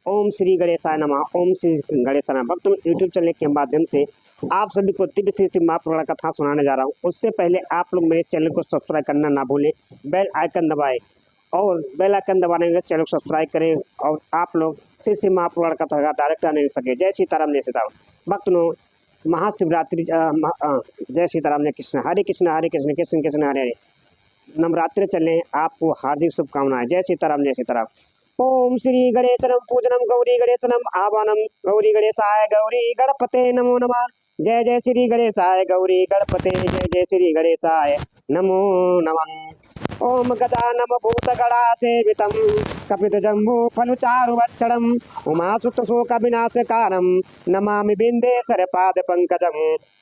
ओम श्री गणेशाय नमः। ओम श्री गणेशाय नमः। भक्तों, यूट्यूब चैनल के माध्यम से आप सभी को दिव्य श्री श्री महापुराण कथा सुनाने जा रहा हूँ। उससे पहले आप लोग मेरे चैनल को सब्सक्राइब करना ना भूलें, बेल आइकन दबाएं और बेल आइकन दबाने के चैनल को सब्सक्राइब करें और आप लोग श्री श्री महापुराण कथा का डायरेक्ट आने सके। जय सीताराम, जय सीताराम। भक्तों, महाशिवरात्रि जय सीताराम, जय कृष्ण, हरे कृष्ण हरे कृष्ण कृष्ण कृष्ण हरे हरे। नवरात्रि चले, आपको हार्दिक शुभकामनाएं। जय सीताराम, जय सीताराम। ओम श्री गणेशनम पूजनम गौरी गणेशनम आवानम गौरी गणेशाय गौरी गणपते नमो नमः। जय जय श्री गणेशाय गौरी गणपते, जय जय श्री गणेशाय नमो नमः। ओम गजानम भूतगणा सेवितम कपित जम्बू फलुचारुवक्षणम उमासुत शोक विनाशकारम नमामि बिंदेश्वर पाद पंकजम।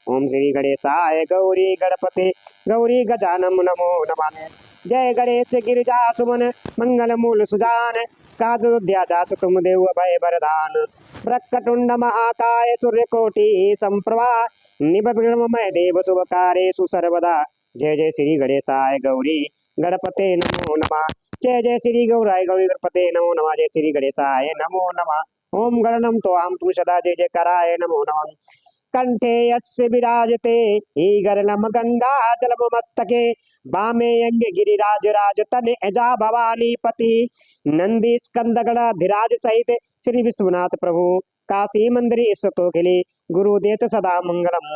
ओम श्री गणेशाय गौरी गणपते गौरी गजानम नमो नमः। जय गणेश गिरिजा सुमन मंगल मूल सुजान कादुद्यादास तुम देव भय वरदान। प्रकटुंड महाकाय सूर्यकोटि संप्रभा निबमय देव शुभकारेषु सर्वदा। जय जय श्री गणेशाय गौरी गणपते नमो नमः। जय जय श्री गौराय गौरी गणपते नमो नमः। जय श्री गणेशाय नमो नमः। ओम गणनम तो आम तु सदा जय जयकाराय नमो नमः। कंठे यस्य विराजते ईगरलम गंगा जलम मस्तके वामे अंग गिरिराज राज तने अजा भवानी पति नंदी स्कंदगणाधिराज सहित श्री विश्वनाथ प्रभु काशी मंदिर ईश्वतोखिले गुरुदेत सदा मंगलम।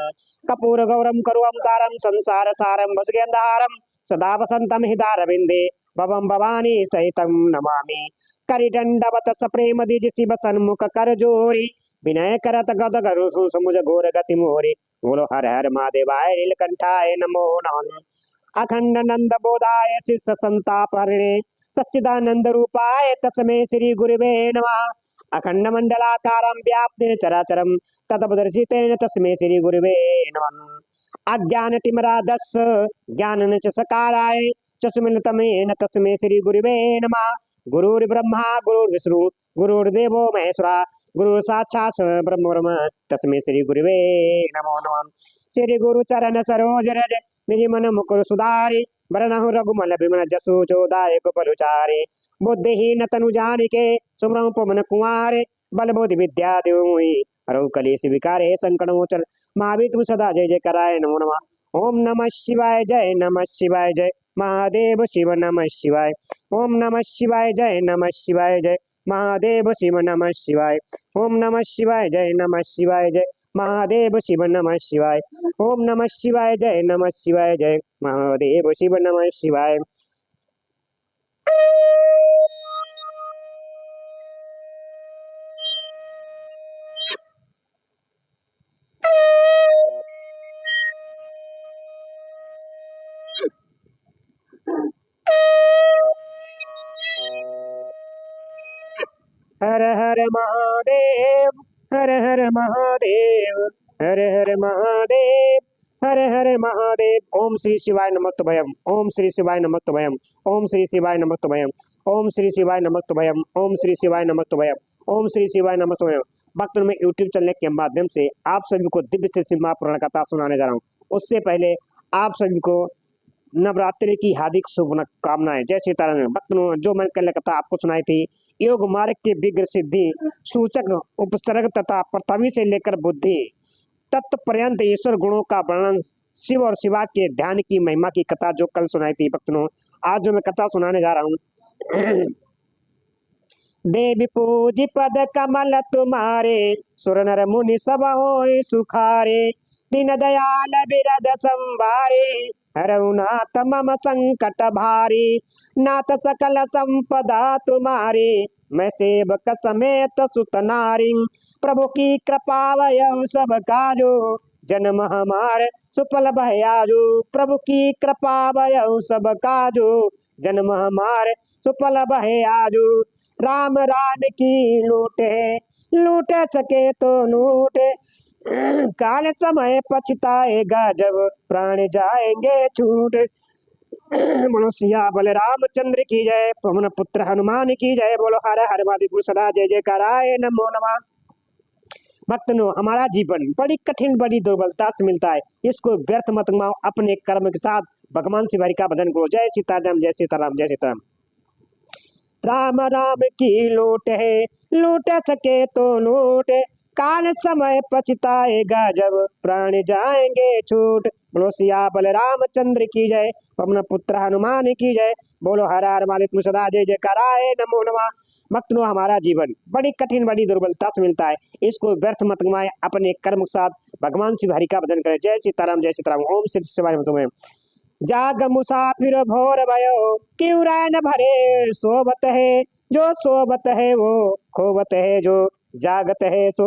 कपूर गौरम करुअम तारम संसार सारम भुजगेंद्रहारम सदा वसंतम हृदारविंदे भवम भवानी सहितम नमामि। करिदंडवत सप्रेम द्विज शिव सन्मुख कर जोरी विनय करत गद गरु समुझ घोर गति मोरे। बोलो हर हर महादेवाय नीलकंठाय नमो नमः। अखंड नंद बोधाय शिष्य संताप हरिणे सच्चिदानंद रूपाय तस्मै श्री गुरुवे नमः। अखंड मंडलाकारं व्याप्तेन चराचरं ततपदर्शितेन तस्मै श्री गुरुवे नमः। अज्ञानतिमिरान्धस्य ज्ञानेन च सकाराय चक्षुमिलितमेन तस्मै श्री गुरुवे नमः। गुरुर्ब्रह्मा गुरुर्विष्णु गुरुर्देवो महेश्वरा गुरु साक्षात् ब्रह्म तस्मै श्री गुरुवे नमो नमः। श्री गुरु चरण सरोज रज निज मन मुकुर सुधारि वरनहु रघुमल बिमल जसु जोदायक पलुचारे। बुद्धिहीन तनु जानिके सुमरहु पवन कुमारे बल बुद्धि विद्या देव मोहि हरहु कलेश विकारे संकट मोचन महावीर तुम सदा जय जय कराय नमो नमः। ओम नमः शिवाय जय नमः शिवाय जय महादेव शिव नमः शिवाय। ओम नमः शिवाय जय नमः शिवाय जय महादेव शिव नमः शिवाय। ओम नमः शिवाय जय नमः शिवाय जय महादेव शिव नमः शिवाय। ओम नमः शिवाय जय नमः शिवाय जय महादेव शिव नमः शिवाय। हर हर महादेव हर हर महादेव हर हर महादेव हर हर महादेव। ओम श्री शिवाय नमः तुभयम्। ओम श्री शिवाय नमः तुभयम्। ओम श्री शिवाय नमः तुभयम्। ओम श्री शिवाय नमः तुभयम्। ओम श्री शिवाय नमः तुभयम्। ओम श्री शिवाय नमः तुभयम्। भक्तों, में यूट्यूब चैनल के माध्यम से आप सभी को दिव्य से महापुराण कथा सुनाने जा रहा हूँ। उससे पहले आप सभी को नवरात्रि की हार्दिक शुभकामनाएं। जय सीताराम। भक्तों, जो मैंने कल कथा आपको सुनाई थी, योग मार्ग के विग्र सिद्धि सूचक उपसर्ग तथा प्रथमी से लेकर बुद्धि तत्व पर्यंत ईश्वर गुणों का वर्णन, शिव और शिवा के ध्यान की महिमा की कथा जो कल सुनाई थी भक्तों, आज जो मैं कथा सुनाने जा रहा हूँ। देवी पूजी पद कमल तुम्हारे सुर नर मुनि सब होय सुखारे। दीन दयाल बिरद संभारे हरऊ नाथ मम संकट भारी। नाथ सकल संपदा तुम्हारी मैं सेवक समेत सुत नारी। प्रभु की कृपा वयऊ सब काजो जन्म हमार सुफल भयाजो। प्रभु की कृपा वयऊ सब काजो जन्म हमार सुफल भयाजो। राम राम की लूटे लूटे सके तो लूटे काल समय पछताएगा जब प्राण जाएंगे छूट। बोलो सिया बल रामचंद्र की जय, पवन पुत्र हनुमान की जय। बोलो हर हर महादेव सदा जय जय कराए नमो नमः। भक्तों, हमारा जीवन बड़ी कठिन बड़ी दुर्बलता से मिलता है, इसको व्यर्थ मत गवाओ। अपने कर्म के साथ भगवान शिव हरि का भजन करो। जय सीताराम जय सीताराम जय सीताराम। राम राम की लूट है, लूट सके तो लूट, काल समय पछताएगा जब प्राण जाएंगे छूट। बोलो सियापल रामचंद्र की जय, पवन पुत्र हनुमान की जय। बोलो हर हर महादेव, सदा जय जयकार आए, नमो नमः। भक्तों, हमारा जीवन बड़ी कठिन बड़ी दुर्बलता से मिलता है, इसको व्यर्थ मत गवाएं, अपने कर्म के साथ भगवान शिव हरि का भजन करें। जय सीताराम, जय सीताराम। ओम श्री शिवाय नमः। जाग मुसाफिर भोर भयो, क्यों रैन भरे सोबत है, जो सोबत है वो खोबत है, जो जागत है सो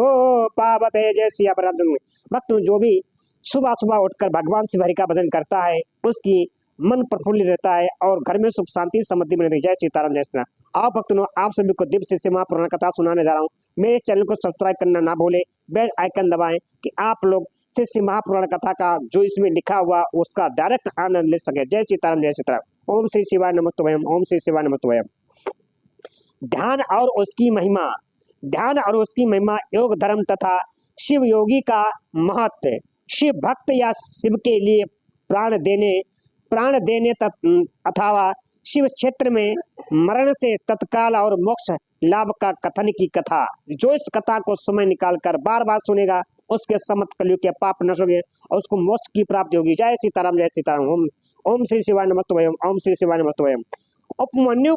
पावत है। जय सिया राम। भक्त जो भी सुबह सुबह उठकर भगवान शिव हरि का भजन करता है, उसकी मन प्रफुल्लित रहता है और घर में सुख शांति समृद्धि में रहती है। जय सीताराम, जय सीताराम। आप भक्तों, आप सभी को दिव्य से मां पुराण कथा सुनाने जा रहा हूँ। मेरे चैनल को सब्सक्राइब करना ना भूले, बेल आइकन दबाएं कि आप लोग शिष्य महापुराण कथा का जो इसमें लिखा हुआ उसका डायरेक्ट आनंद ले सके। जय सीताराम, जय सीताराम। ओम श्री शिवाय नमस्तुभ्यम, ओम श्री शिवाय नमस्तुभ्यम। ध्यान और उसकी महिमा, ध्यान और उसकी महिमा, योग धर्म तथा शिव योगी का महत्व। शिव भक्त या शिव के लिए प्राण देने अथवा शिव क्षेत्र में मरण से तत्काल और मोक्ष लाभ का कथन की कथा। जो इस कथा को समय निकालकर बार बार सुनेगा, उसके समस्त कलयुग के पाप नष्ट होंगे और उसको मोक्ष की प्राप्ति होगी। जय सीताराम, जय सीताराम। ओम ओम श्री शिवाय नमस्तुभ्यम, ओम श्री शिवाय नमस्तुभ्यम। उपमन्यु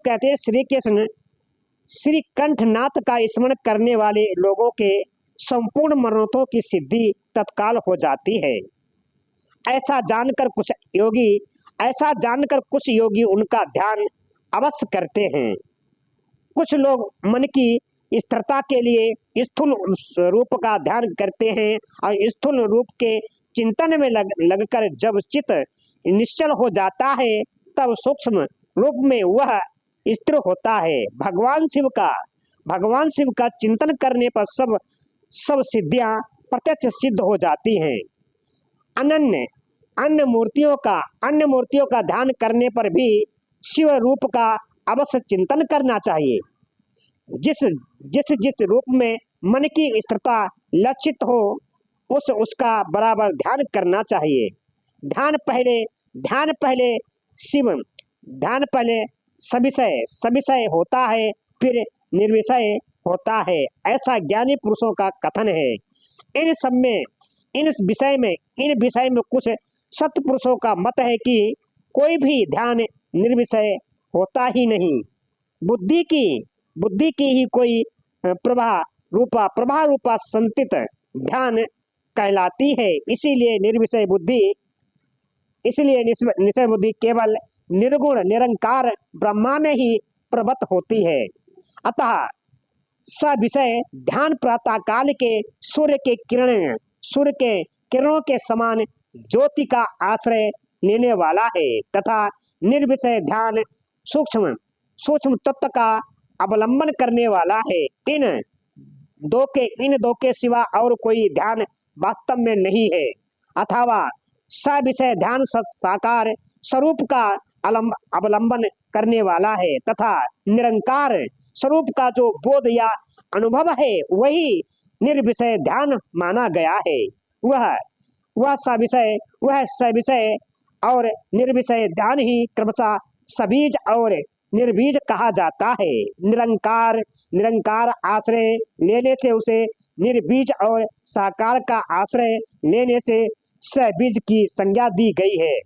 कहते हैं श्री कृष्ण श्री कंठनाथ का स्मरण करने वाले लोगों के संपूर्ण मनोरथों की सिद्धि तत्काल हो जाती है। ऐसा जानकर कुछ योगी उनका ध्यान अवश्य करते हैं। कुछ लोग मन की स्थिरता के लिए स्थूल रूप का ध्यान करते हैं और स्थूल रूप के चिंतन में लगकर जब चित्त निश्चल हो जाता है, तब सूक्ष्म रूप में वह स्थिर होता है। भगवान शिव का चिंतन करने पर सब सिद्धियां प्रत्यक्ष सिद्ध हो जाती हैं। अन्य मूर्तियों का ध्यान करने पर भी शिव रूप का अवश्य चिंतन करना चाहिए। जिस रूप में मन की स्थिरता लक्षित हो, उसका बराबर ध्यान करना चाहिए। ध्यान पहले सविषय होता है, फिर निर्विषय होता है, ऐसा ज्ञानी पुरुषों का कथन है। इन विषय में कुछ सत्पुरुषों का मत है कि कोई भी ध्यान निर्विषय होता ही नहीं। बुद्धि की ही कोई प्रभा रूपा संतित ध्यान कहलाती है। इसीलिए निश्चय बुद्धि केवल निर्गुण निरंकार ब्रह्मा में ही प्रवत होती है। अतः सविषय ध्यान प्रातः काल के सूर्य के किरणों के समान ज्योति का आश्रय लेने वाला है तथा निर्विषय ध्यान सूक्ष्म तत्व का अवलंबन करने वाला है। इन दो के सिवा और कोई ध्यान वास्तव में नहीं है। अथवा सविषय ध्यान साकार स्वरूप का अवलंबन करने वाला है तथा निरंकार स्वरूप का जो बोध या अनुभव है, वही निर्विषय ध्यान माना गया है। वह सविषय और निर्विषय ध्यान ही क्रमशः सबीज और निर्बीज कहा जाता है। निरंकार आश्रय लेने से उसे निर्बीज और साकार का आश्रय लेने से सबीज की संज्ञा दी गई है।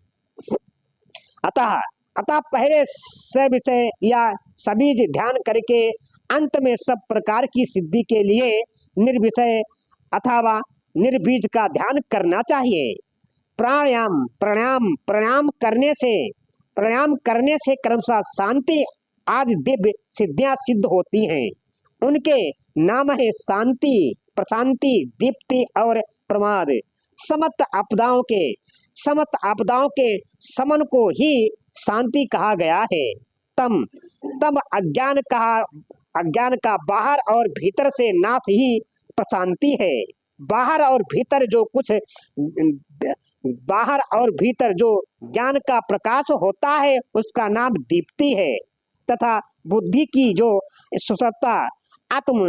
अतः पहले सविषय या सबीज ध्यान करके अंत में सब प्रकार की सिद्धि के लिए निर्विषय अथवा निर्बीज का ध्यान करना चाहिए। प्राणायाम करने से क्रमशः शांति आदि दिव्य सिद्धियां सिद्ध होती हैं। उनके नाम है शांति, प्रशांति, दीप्ति और प्रमाद। समस्त आपदाओं के समन को ही शांति कहा गया है। तब अज्ञान का बाहर और भीतर से नाश ही प्रशांति है। बाहर और भीतर जो ज्ञान का प्रकाश होता है, उसका नाम दीप्ति है तथा बुद्धि की जो सुसत्ता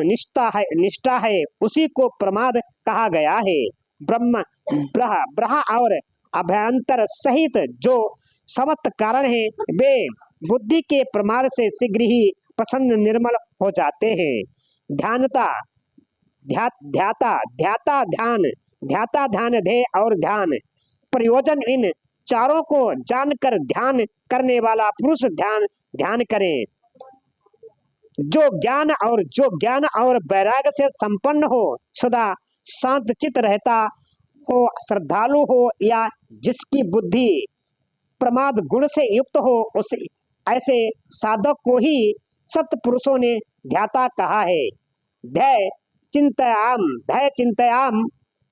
निष्ठा है, उसी को प्रमाद कहा गया है। ब्रह और अभ्यंतर सहित जो समस्त कारण है, वे बुद्धि के प्रमाद से शीघ्र ही प्रसन्न निर्मल हो जाते हैं। ध्यानता, ध्याता, ध्याता ध्यान, ध्याता ध्यान, ध्येय और ध्यान प्रयोजन, इन चारों को जानकर ध्यान करने वाला पुरुष ध्यान करे। जो ज्ञान और वैराग्य से संपन्न हो, सदा शांत चित रहता हो, श्रद्धालु हो, या जिसकी बुद्धि प्रमाद गुण से युक्त हो, उस ऐसे साधक को ही सत्पुरुषों ने ध्याता कहा है। ध्यय चिंतयाम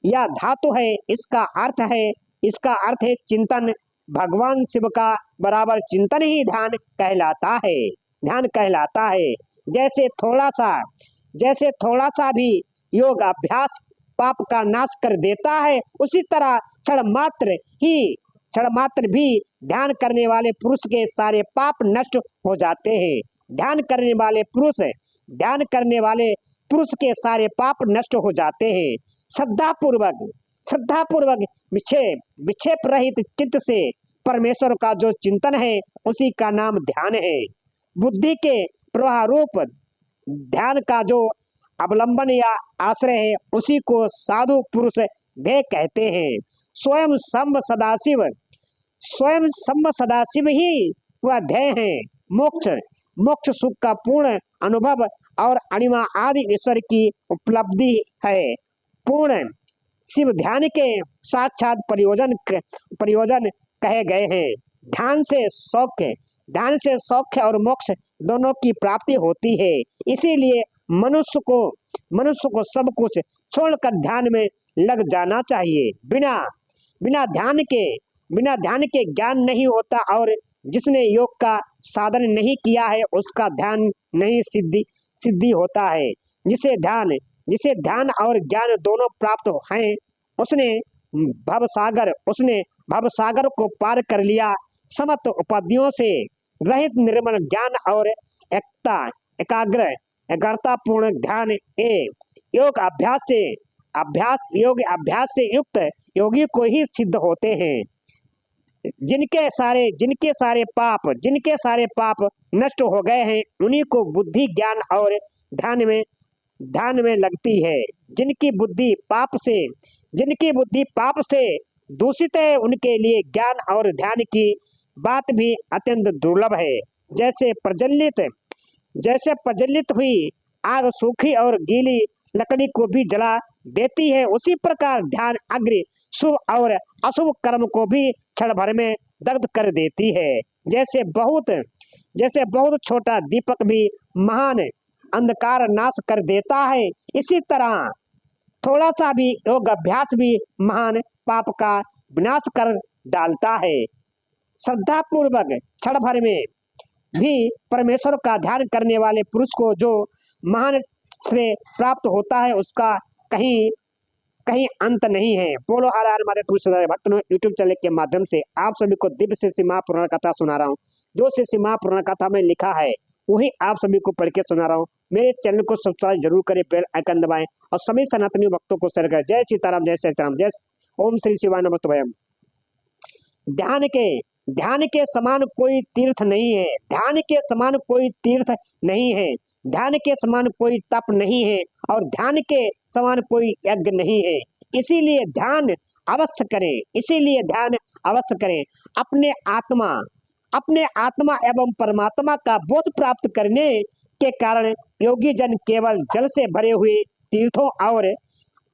या धातु है, इसका अर्थ है चिंतन। भगवान शिव का बराबर चिंतन ही ध्यान कहलाता है। जैसे थोड़ा सा भी योग अभ्यास पाप का नाश कर देता है, उसी तरह क्षण मात्र भी ध्यान करने वाले पुरुष के सारे पाप नष्ट हो जाते हैं। ध्यान करने वाले पुरुष के सारे पाप नष्ट हो जाते हैं। श्रद्धा पूर्वक विक्षेप रहित चित्त से परमेश्वर का जो चिंतन है, उसी का नाम ध्यान है। बुद्धि के प्रवाह रूप ध्यान का जो अवलंबन या आश्रय है, उसी को साधु पुरुष ध्येय कहते हैं। स्वयं संब सदाशिव ही वह ध्येय है। मोक्ष सुख का पूर्ण अनुभव और अणिमा आदि ईश्वर की उपलब्धि है। पूर्ण शिव ध्यान के साक्षात प्रयोजन कहे गए हैं। ध्यान से सौख्य और मोक्ष दोनों की प्राप्ति होती है। इसीलिए मनुष्य को सब कुछ छोड़कर ध्यान में लग जाना चाहिए। बिना ध्यान के ज्ञान नहीं होता, और जिसने योग का साधन नहीं किया है, उसका ध्यान नहीं सिद्धि होता है। जिसे ध्यान और ज्ञान दोनों प्राप्त हैं, उसने भवसागर को पार कर लिया। समस्त उपाधियों से रहित निर्मल ज्ञान और एकाग्रता पूर्ण ध्यान योग अभ्यास से युक्त योगी को ही सिद्ध होते हैं। जिनके सारे पाप नष्ट हो गए हैं, उन्हीं को बुद्धि ज्ञान और ध्यान में लगती है। जिनकी बुद्धि पाप से दूषित है, उनके लिए ज्ञान और ध्यान की बात भी अत्यंत दुर्लभ है। जैसे प्रज्वलित हुई आग सूखी और गीली लकड़ी को भी जला देती है, उसी प्रकार ध्यान अग्नि शुभ और अशुभ कर्म को भी क्षण भर में दग्ध कर देती है। जैसे बहुत छोटा दीपक भी महान अंधकार नाश कर देता है, इसी तरह थोड़ा सा भी योग अभ्यास भी महान पाप का विनाश कर डालता है। श्रद्धा पूर्वक क्षण भर में भी परमेश्वर का ध्यान करने वाले पुरुष को जो महान श्रेय प्राप्त होता है, उसका कहीं अंत नहीं है। बोलो हर हर महादेव। भक्तों, यूट्यूब चैनल के माध्यम से आप सभी को दिव्य श्री महापुराण कथा सुना रहा हूँ। जो श्री महापुराण कथा में लिखा है, वही आप सभी को पढ़ के सुना रहा हूँ। मेरे चैनल को सब्सक्राइब जरूर करें, बेल आइकन दबाएं और सभी सनातनी भक्तों को शेयर करें। जय सीताराम, जय सीताराम, जय ओम श्री शिवाय नमः। ध्यान के समान कोई तीर्थ नहीं है। ध्यान के समान कोई तीर्थ नहीं है। ध्यान के समान कोई तप नहीं है, और ध्यान के समान कोई यज्ञ नहीं है। इसीलिए ध्यान अवश्य करें। अपने आत्मा एवं परमात्मा का बोध प्राप्त करने के कारण योगी जन केवल जल से भरे हुए तीर्थों और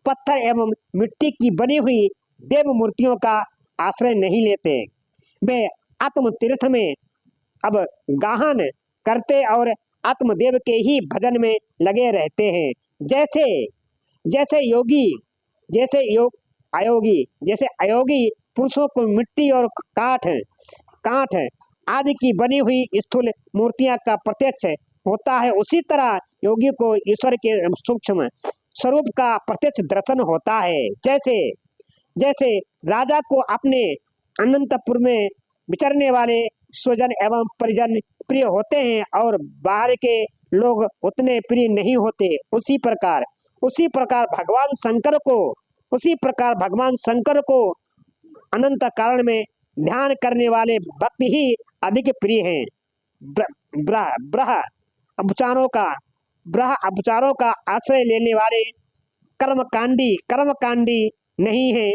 पत्थर एवं मिट्टी की बनी हुई देव मूर्तियों का आश्रय नहीं लेते। वे आत्म तीर्थ में अब गाहन करते और आत्मदेव के ही भजन में लगे रहते हैं। जैसे अयोगी पुरुषों को मिट्टी और काठ आदि की बनी हुई स्थूल मूर्तियां का प्रत्यक्ष होता है, उसी तरह योगी को ईश्वर के सूक्ष्म स्वरूप का प्रत्यक्ष दर्शन होता है। जैसे राजा को अपने अनंतपुर में विचरने वाले स्वजन एवं परिजन प्रिय होते हैं, और बाहर के लोग उतने प्रिय नहीं होते, उसी प्रकार भगवान शंकर को अनंत कारण में ध्यान करने वाले भक्त ही अधिक प्रिय हैं। ब्रह ब्रह अपचारों का आश्रय लेने वाले कर्मकांडी नहीं है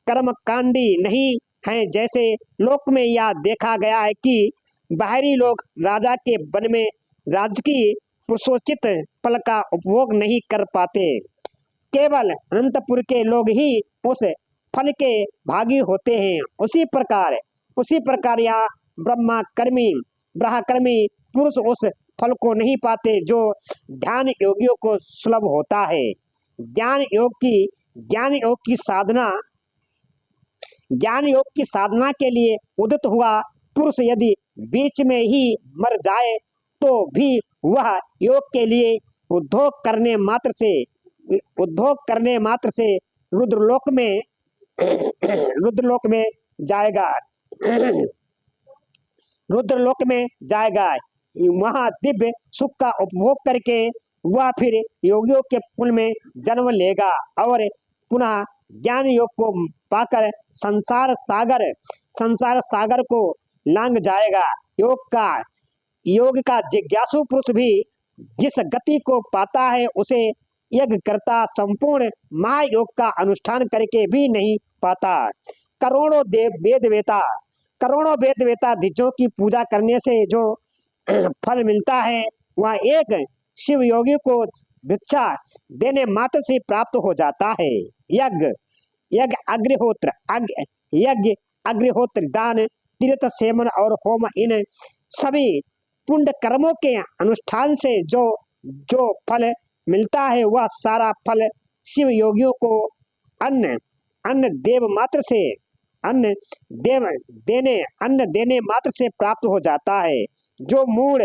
कर्मकांडी नहीं है। जैसे लोक में यह देखा गया है कि बाहरी लोग राजा के वन में राजकीय पुरुषोचित फल का उपभोग नहीं कर पाते, केवल अनंतपुर के लोग ही उस फल के भागी होते हैं। उसी प्रकार यह ब्रह्मकर्मी पुरुष उस फल को नहीं पाते जो ध्यान योगियों को सुलभ होता है। ज्ञान योग की साधना के लिए उदित हुआ पुरुष यदि बीच में ही मर जाए तो भी वह योग के लिए उद्योग करने मात्र से रुद्रलोक में जाएगा वहां दिव्य सुख का उपभोग करके वह फिर योगियों के कुल में जन्म लेगा और पुनः ज्ञान योग को पाकर संसार सागर को लांग जाएगा। योग का जिज्ञासु पुरुष भी जिस गति को पाता है उसे यज्ञ करता संपूर्ण महायोग का अनुष्ठान करके भी नहीं पाता। करोड़ों वेद वेता दिजों की पूजा करने से जो फल मिलता है वह एक शिव योगी को भिक्षा देने मात्र से प्राप्त हो जाता है। यज्ञ अग्निहोत्र दान तीर्थ सेवन और होम इन सभी पुण्य कर्मों के अनुष्ठान से जो फल मिलता है वह सारा फल शिव योगियों को अन्न देने मात्र से प्राप्त हो जाता है। जो मूढ़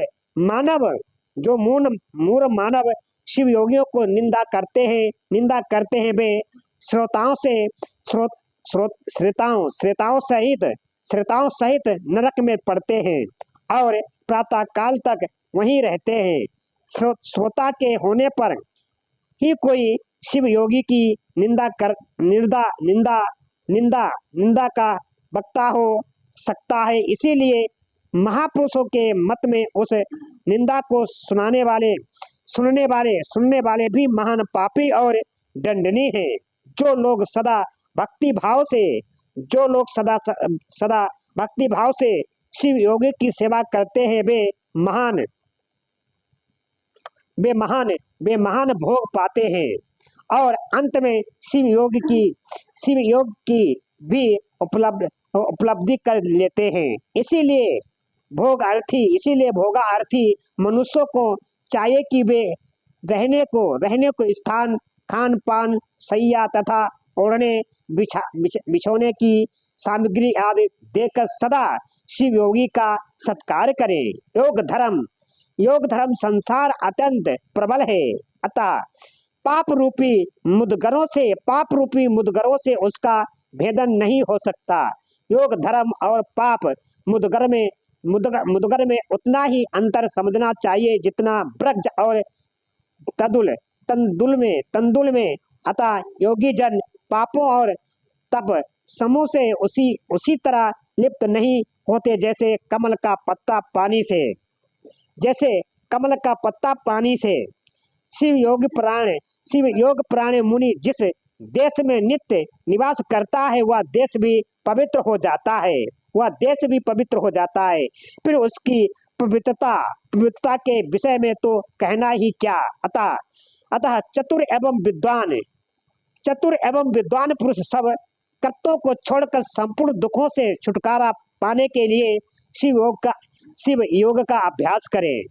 मानव शिव योगियों को निंदा करते हैं वे श्रोताओं सहित नरक में पड़ते हैं और प्रातः काल तक वहीं रहते हैं। श्रोता के होने पर ही कोई शिव योगी की निंदा का वक्ता हो सकता है। इसीलिए महापुरुषों के मत में उस निंदा को सुनने वाले भी महान पापी और दंडनीय हैं। जो लोग सदा भक्ति भाव से शिव योगी की सेवा करते हैं वे महान भोग पाते हैं और अंत में शिव योग की भी उपलब्धि कर लेते हैं। इसीलिए भोगार्थी मनुष्यों को चाहिए कि वे रहने को स्थान, खान पान, शैया तथा ओढ़ने बिछोने की सामग्री आदि देकर सदा शिव योगी का सत्कार करें। योग धर्म संसार अत्यंत प्रबल है, अतः पाप रूपी मुदगरों से उसका भेदन नहीं हो सकता। योग धर्म और पाप मुदगर में उतना ही अंतर समझना चाहिए जितना ब्रज और तंदुल में। अतः योगी जन पापों और तप समूह से उसी तरह लिप्त नहीं होते जैसे कमल का पत्ता पानी से। शिव योग प्राण मुनि जिस देश में नित्य निवास करता है वह देश भी पवित्र हो जाता है। फिर उसकी पवित्रता के विषय में तो कहना ही क्या। अतः चतुर एवं विद्वान पुरुष सब कर्तों को छोड़कर संपूर्ण दुखों से छुटकारा पाने के लिए शिव योग का अभ्यास करें।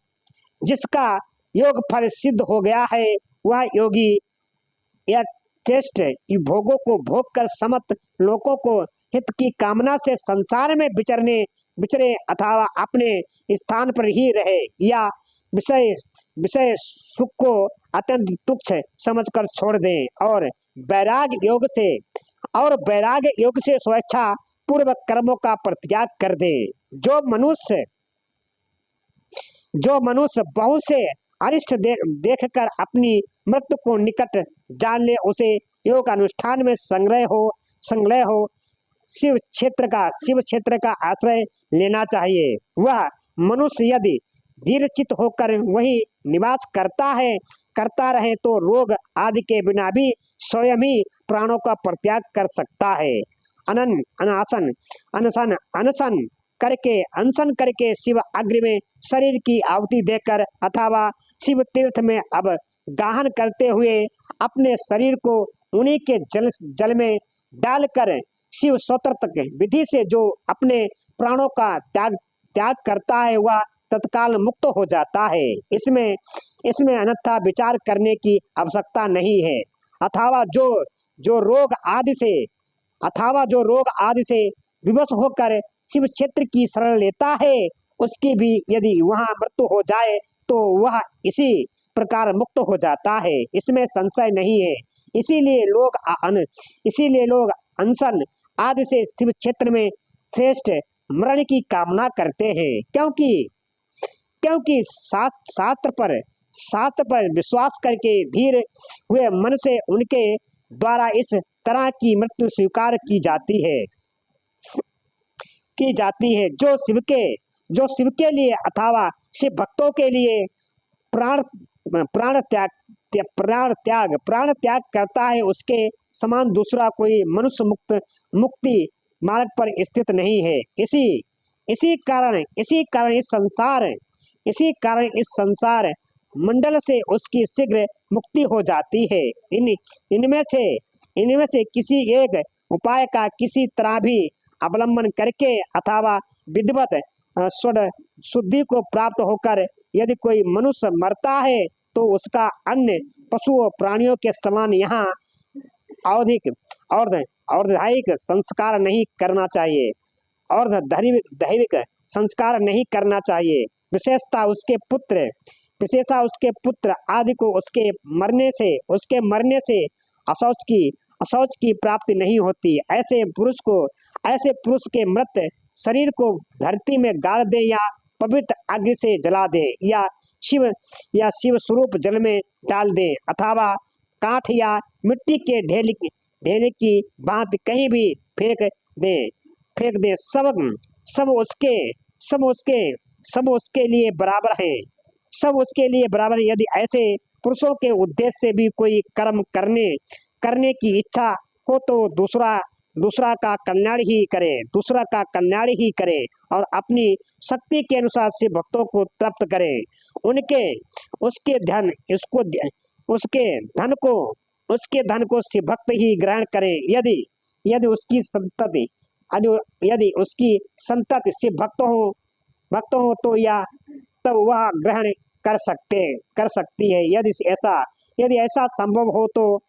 जिसका योग फल सिद्ध हो गया है वह योगी यह टेस्ट भोगों को भोग कर समस्त लोगों को हित की कामना से संसार में विचरे अथवा अपने स्थान पर ही रहे या विषय सुख को अत्यंत तुच्छ समझकर छोड़ दें और वैराग्य योग से स्वेच्छा पूर्वक कर्मों का परित्याग कर दे। जो मनुष्य बहुत से अरिष्ट देखकर अपनी मृत्यु को निकट जान ले उसे योग अनुष्ठान में संलय हो शिव क्षेत्र का आश्रय लेना चाहिए। वह मनुष्य यदि धीरचित होकर वही निवास करता रहे तो रोग आदि के बिना भी स्वयं ही प्राणों का परित्याग कर सकता है। अनन अनासन अनशन अनशन करके अनशन करके शिव अग्नि में शरीर की आहुति देकर अथवा शिव तीर्थ में अब गाहन करते हुए अपने शरीर को उन्हीं के जल में डालकर शिव स्वतंत्र विधि से जो अपने प्राणों का त्याग त्याग करता है वह तत्काल मुक्त हो जाता है। इसमें इसमें अन्यथा विचार करने की आवश्यकता नहीं है। अथवा जो जो रोग आदि से अथवा जो रोग आदि से विवश होकर शिव क्षेत्र की शरण लेता है उसकी भी यदि वहां मृत्यु हो जाए तो वह इसी प्रकार मुक्त हो जाता है, इसमें संशय नहीं है। इसीलिए लोग इसीलिए लोग अनशन आदि से शिव क्षेत्र में श्रेष्ठ मरण की कामना करते हैं, क्योंकि क्योंकि शास्त्र पर विश्वास करके धीर हुए मन से उनके द्वारा इस तरह की मृत्यु स्वीकार की जाती है जो शिव के लिए अथवा शिव भक्तों के लिए प्राण प्राण त्याग करता है उसके समान दूसरा कोई मनुष्य मुक्ति मार्ग पर स्थित नहीं है। इसी कारण इस संसार मंडल से उसकी शीघ्र मुक्ति हो जाती है। इनमें से किसी एक उपाय का किसी तरह भी अवलंबन करके अथवा विधिवत शुद्धि को प्राप्त होकर यदि कोई मनुष्य मरता है तो उसका अन्य पशुओं प्राणियों के समान यहाँ औधिक और और्धायिक संस्कार नहीं करना चाहिए और दैविक संस्कार नहीं करना चाहिए। विशेषता उसके पुत्र आदि को उसके मरने से अशौच की प्राप्ति नहीं होती। ऐसे पुरुष के मृत शरीर को धरती में गाड़ दे या पवित्र अग्नि से जला दे या शिव स्वरूप जल में डाल दे अथवा काठ या मिट्टी के ढेले की बात कहीं भी फेंक दे सब उसके लिए बराबर है। यदि ऐसे पुरुषों के उद्देश्य से भी कोई कर्म करने की इच्छा हो तो दूसरा का कल्याण ही करे और अपनी शक्ति के अनुसार से भक्तों को तृप्त करे। उसके धन को शिव भक्त ही ग्रहण करे। यदि उसकी संतति शिव भक्त हो तो वह ग्रहण कर सकती है। यदि ऐसा संभव हो तो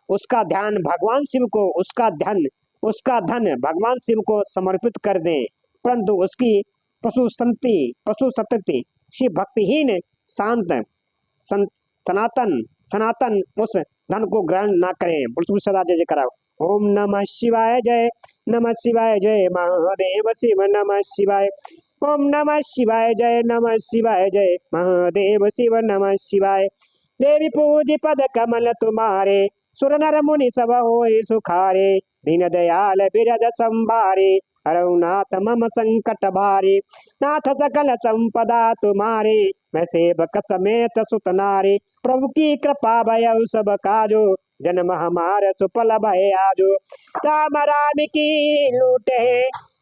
उसका ध्यान भगवान शिव को उसका धन भगवान शिव को समर्पित कर दे, परंतु उसकी पशु संतति शिव भक्तिहीन सनातन उस धन को ग्रहण ना करें। बोल सदा जय जयकार। ओम नमः शिवाय जय महादेव शिव नमः शिवाय। ओम नमः शिवाय जय महादेव शिव नमः शिवाय। देवी पूज पद कमल तुम्हारे सुर नर मुनि सब होए सुखारे। दीन दयाल बिरद संभारे हरऊ नाथ मम संकट भारे। नाथ सकल संपदा तुम्हारे मैं सेवक समेत सुत नारे। प्रभु की कृपा भय सब काजो जन्म हमार सुफल भय आजो। राम राम की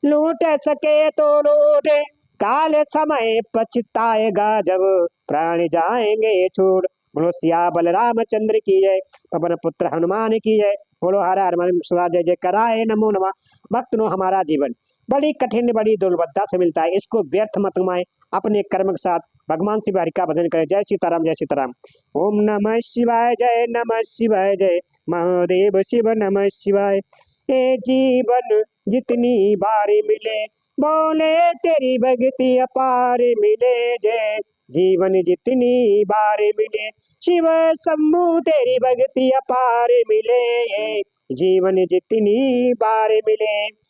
लूट सके तो लूटे काल समय पछताएगा जब प्राण जाएंगे छोड़। बोलो सियाबल रामचंद्र की जय, पवन पुत्र हनुमान की जय। बोलो हर हर सदा जय जय कराए नमो नमः। भक्त नो हमारा जीवन बड़ी कठिन बड़ी दुर्लभता से मिलता है, इसको व्यर्थ मत गवाएं। अपने कर्म के साथ भगवान शिव हरि का भजन करें। जय सीताराम जय सीताराम। ओम नमः शिवाय जय महादेव शिव नमः शिवाय। ये जीवन जितनी बार मिले बोले तेरी भक्ति अपार मिले। जय जीवन जितनी बार मिले शिव शंभु तेरी भक्ति अपार मिले। जीवन जितनी बार मिले।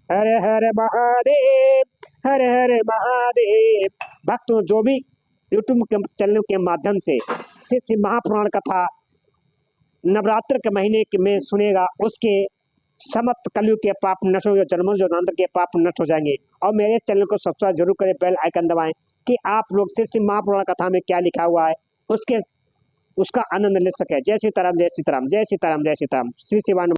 हर हर महादेव हर हर महादेव। भक्तों, जो भी यूट्यूब के चैनल के माध्यम से श्री शिव महापुराण कथा नवरात्र के महीने में सुनेगा, उसके समस्त कलयुग के पाप नष्ट हो, जन्मों जन्मांतर के पाप नष्ट हो जाएंगे। और मेरे चैनल को सब्सक्राइब जरूर करें, बेल आइकन दबाएं कि आप लोग श्री शिव महापुराण कथा में क्या लिखा हुआ है उसका आनंद ले सके। जय सीताराम, जय सीताराम, जय सीताराम, जय सीताराम। श्री शिवान।